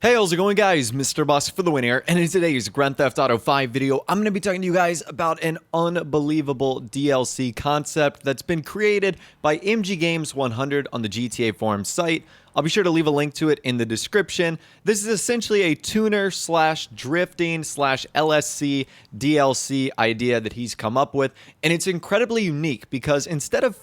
Hey, how's it going, guys? Mr. Boss for the win here, and in today's Grand Theft Auto 5 video, I'm going to be talking to you guys about an unbelievable DLC concept that's been created by MG Games 100 on the GTA Forum site. I'll be sure to leave a link to it in the description. This is essentially a tuner slash drifting slash LSC DLC idea that he's come up with, and it's incredibly unique because instead of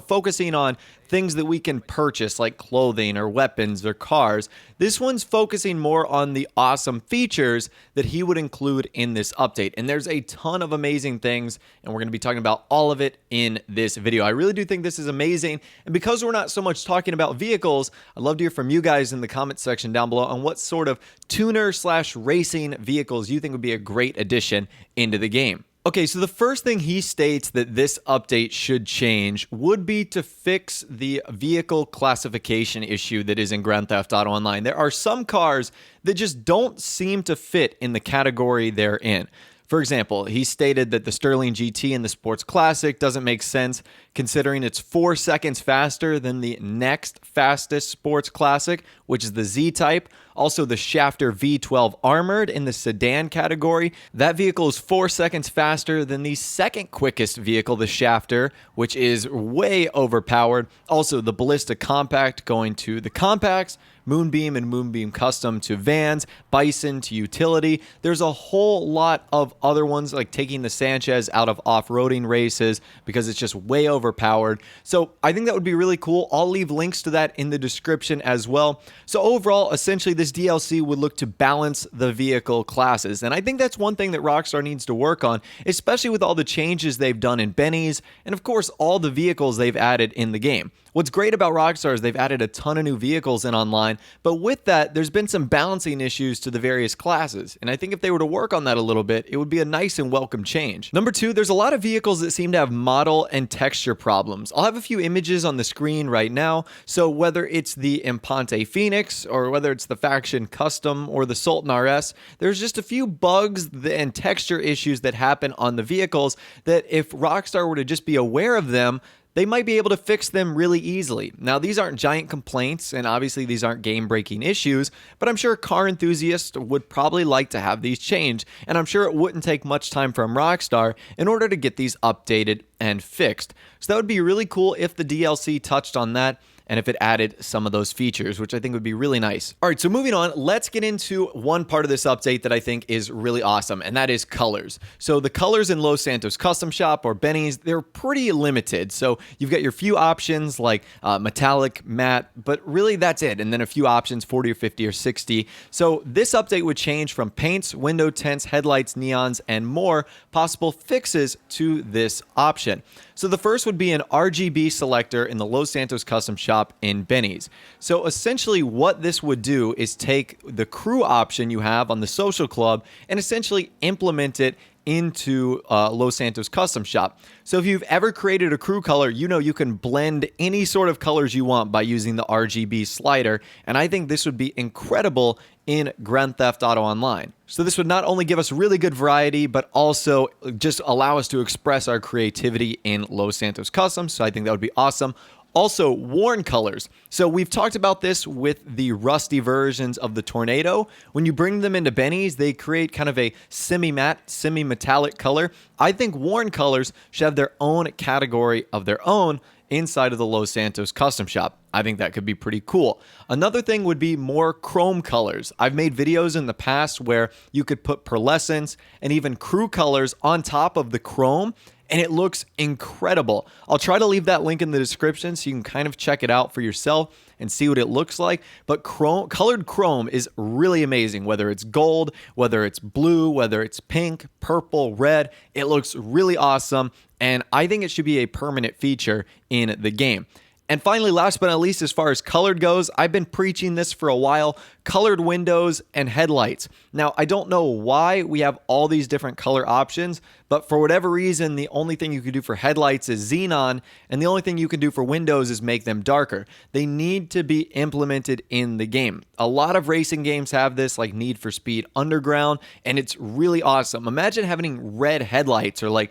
focusing on things that we can purchase like clothing or weapons or cars, this one's focusing more on the awesome features that he would include in this update. And there's a ton of amazing things, and we're going to be talking about all of it in this video. I really do think this is amazing, and because we're not so much talking about vehicles, I'd love to hear from you guys in the comment section down below on what sort of tuner slash racing vehicles you think would be a great addition into the game. Okay, so the first thing he states that this update should change would be to fix the vehicle classification issue that is in Grand Theft Auto Online. There are some cars that just don't seem to fit in the category they're in. For example, he stated that the Sterling GT in the Sports Classic doesn't make sense considering it's 4 seconds faster than the next fastest Sports Classic, which is the Z-Type. Also, the Shafter V12 Armored in the sedan category. That vehicle is 4 seconds faster than the second quickest vehicle, the Shafter, which is way overpowered. Also, the Ballista Compact going to the Compacts, Moonbeam and Moonbeam Custom to vans, Bison to utility. There's a whole lot of other ones like taking the Sanchez out of off-roading races because it's just way overpowered. So I think that would be really cool. I'll leave links to that in the description as well. So overall, essentially this DLC would look to balance the vehicle classes. And I think that's one thing that Rockstar needs to work on, especially with all the changes they've done in Benny's and of course all the vehicles they've added in the game. What's great about Rockstar is they've added a ton of new vehicles in online, but with that, there's been some balancing issues to the various classes, and I think if they were to work on that a little bit, it would be a nice and welcome change. Number 2, there's a lot of vehicles that seem to have model and texture problems. I'll have a few images on the screen right now, so whether it's the Impante Phoenix, or whether it's the Faction Custom, or the Sultan RS, there's just a few bugs and texture issues that happen on the vehicles that if Rockstar were to just be aware of them, they might be able to fix them really easily. Now, these aren't giant complaints, and obviously these aren't game-breaking issues, but I'm sure car enthusiasts would probably like to have these changed, and I'm sure it wouldn't take much time from Rockstar in order to get these updated and fixed. So that would be really cool if the DLC touched on that, and if it added some of those features, which I think would be really nice. All right, so moving on, let's get into one part of this update that I think is really awesome, and that is colors. So the colors in Los Santos Custom Shop or Benny's, they're pretty limited. So you've got your few options like metallic, matte, but really that's it. And then a few options, 40 or 50 or 60. So this update would change from paints, window tints, headlights, neons, and more possible fixes to this option. So the first would be an RGB selector in the Los Santos Custom Shop in Benny's. So essentially what this would do is take the crew option you have on the social club and essentially implement it into Los Santos Custom Shop. So if you've ever created a crew color, you know you can blend any sort of colors you want by using the RGB slider, and I think this would be incredible in Grand Theft Auto Online. So this would not only give us really good variety, but also just allow us to express our creativity in Los Santos Custom, so I think that would be awesome. Also, worn colors. So we've talked about this with the rusty versions of the Tornado. When you bring them into Benny's, they create kind of a semi-matte, semi-metallic color. I think worn colors should have their own category of their own inside of the Los Santos Custom Shop. I think that could be pretty cool. Another thing would be more chrome colors. I've made videos in the past where you could put pearlescence and even crew colors on top of the chrome, and it looks incredible. I'll try to leave that link in the description so you can kind of check it out for yourself and see what it looks like. But colored chrome is really amazing, whether it's gold, whether it's blue, whether it's pink, purple, red. It looks really awesome, and I think it should be a permanent feature in the game. And finally, last but not least, as far as colored goes, I've been preaching this for a while, colored windows and headlights. Now, I don't know why we have all these different color options, but for whatever reason, the only thing you can do for headlights is xenon, and the only thing you can do for windows is make them darker. They need to be implemented in the game. A lot of racing games have this, like Need for Speed Underground, and it's really awesome. Imagine having red headlights or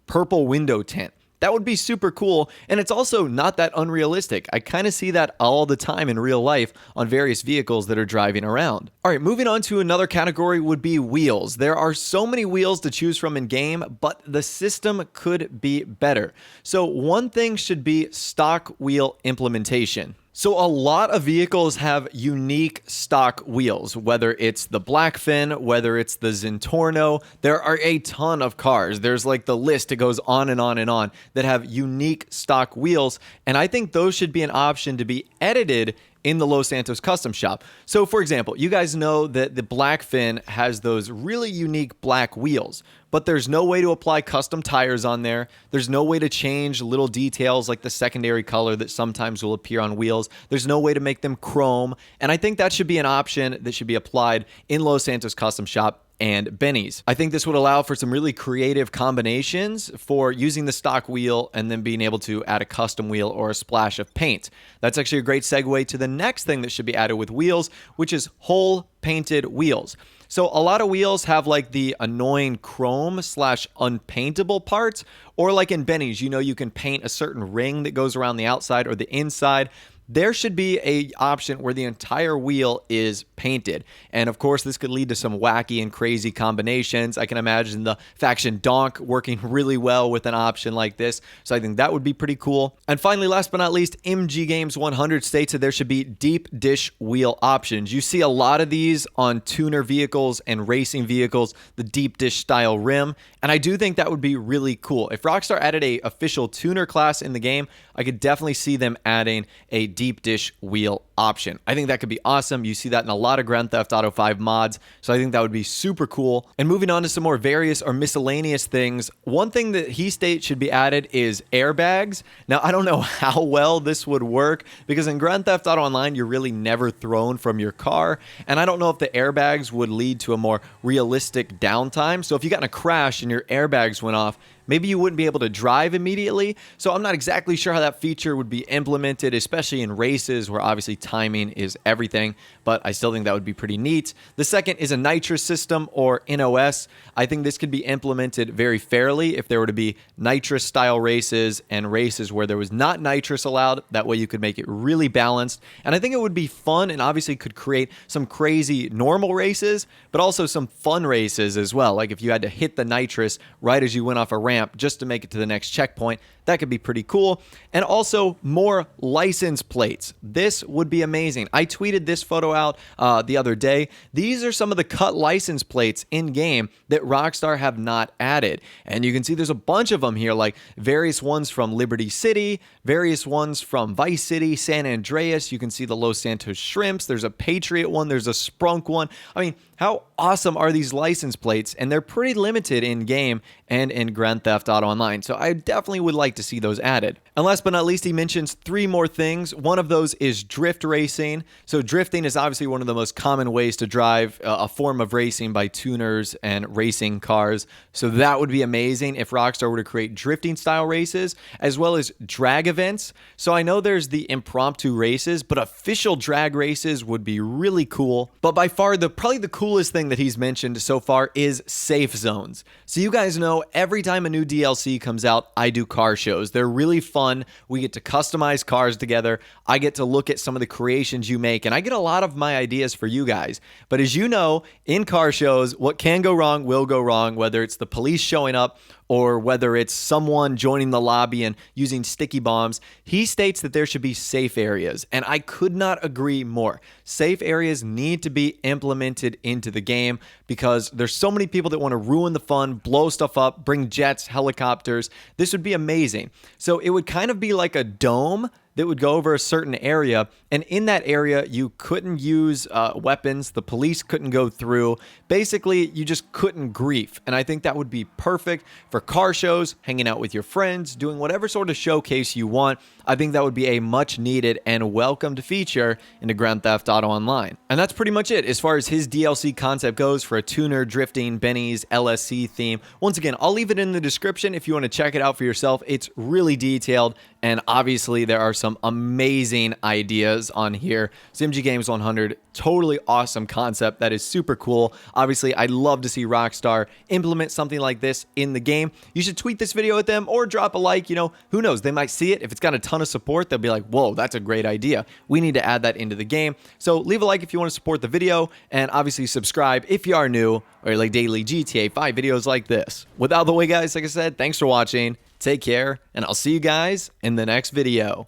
purple window tint. That would be super cool, and it's also not that unrealistic. I kind of see that all the time in real life on various vehicles that are driving around. All right, moving on to another category would be wheels. There are so many wheels to choose from in game, but the system could be better. So one thing should be stock wheel implementation. So a lot of vehicles have unique stock wheels, whether it's the Blackfin, whether it's the Zentorno. There are a ton of cars. There's like the list, it goes on and on and on, that have unique stock wheels. And I think those should be an option to be edited in the Los Santos custom shop. So for example, you guys know that the Blackfin has those really unique black wheels, but there's no way to apply custom tires on there. There's no way to change little details like the secondary color that sometimes will appear on wheels. There's no way to make them chrome. And I think that should be an option that should be applied in Los Santos custom shop and Benny's. I think this would allow for some really creative combinations for using the stock wheel and then being able to add a custom wheel or a splash of paint. That's actually a great segue to the next thing that should be added with wheels, which is whole painted wheels. So a lot of wheels have like the annoying chrome slash unpaintable parts, or like in Benny's, you know, you can paint a certain ring that goes around the outside or the inside. There should be an option where the entire wheel is painted. And of course, this could lead to some wacky and crazy combinations. I can imagine the Faction Donk working really well with an option like this. So I think that would be pretty cool. And finally, last but not least, MG Games 100 states that there should be deep dish wheel options. You see a lot of these on tuner vehicles and racing vehicles, the deep dish style rim. And I do think that would be really cool. If Rockstar added an official tuner class in the game, I could definitely see them adding a deep dish wheel option. I think that could be awesome. You see that in a lot of Grand Theft Auto 5 mods, so I think that would be super cool. And moving on to some more various or miscellaneous things, one thing that he states should be added is airbags. Now, I don't know how well this would work, because in Grand Theft Auto Online, you're really never thrown from your car, and I don't know if the airbags would lead to a more realistic downtime. So if you got in a crash and your airbags went off, maybe you wouldn't be able to drive immediately. So I'm not exactly sure how that feature would be implemented, especially in races where obviously timing is everything, but I still think that would be pretty neat. The second is a nitrous system, or NOS. I think this could be implemented very fairly if there were to be nitrous style races and races where there was not nitrous allowed. That way you could make it really balanced. And I think it would be fun, and obviously could create some crazy normal races, but also some fun races as well. Like if you had to hit the nitrous right as you went off a ramp just to make it to the next checkpoint, that could be pretty cool. And also more license plates. This would be amazing. I tweeted this photo out the other day. These are some of the cut license plates in game that Rockstar have not added. And you can see there's a bunch of them here, like various ones from Liberty City, various ones from Vice City, San Andreas. You can see the Los Santos Shrimps. There's a Patriot one. There's a Sprunk one. I mean, how awesome are these license plates? And they're pretty limited in game and in Grand Theft Auto Online. So I definitely would like to see those added. And last but not least, he mentions 3 more things. One of those is drift racing. So drifting is obviously one of the most common ways to drive, a form of racing by tuners and racing cars. So that would be amazing if Rockstar were to create drifting style races, as well as drag events. So I know there's the impromptu races, but official drag races would be really cool. But by far, probably the coolest thing that he's mentioned so far is safe zones. So you guys know every time a new DLC comes out, I do car shows. They're really fun. We get to customize cars together. I get to look at some of the creations you make, and I get a lot of my ideas for you guys. But as you know, in car shows, what can go wrong will go wrong, whether it's the police showing up or whether it's someone joining the lobby and using sticky bombs. He states that there should be safe areas, and I could not agree more. Safe areas need to be implemented into the game because there's so many people that want to ruin the fun, blow stuff up, bring jets, helicopters. This would be amazing. So it would kind of be like a dome that would go over a certain area, and in that area you couldn't use weapons, the police couldn't go through. Basically, you just couldn't grief, and I think that would be perfect for car shows, hanging out with your friends, doing whatever sort of showcase you want. I think that would be a much needed and welcomed feature into Grand Theft Auto Online. And that's pretty much it as far as his DLC concept goes for a tuner, drifting, Benny's LSC theme. Once again, I'll leave it in the description if you want to check it out for yourself. It's really detailed And obviously, there are some amazing ideas on here. So MG Games 100, totally awesome concept. That is super cool. Obviously, I'd love to see Rockstar implement something like this in the game. You should tweet this video at them or drop a like. You know, who knows? They might see it. If it's got a ton of support, they'll be like, whoa, that's a great idea. We need to add that into the game. So leave a like if you want to support the video, and obviously subscribe if you are new or like daily GTA 5 videos like this. With out the way, guys, like I said, thanks for watching. Take care, and I'll see you guys in the next video.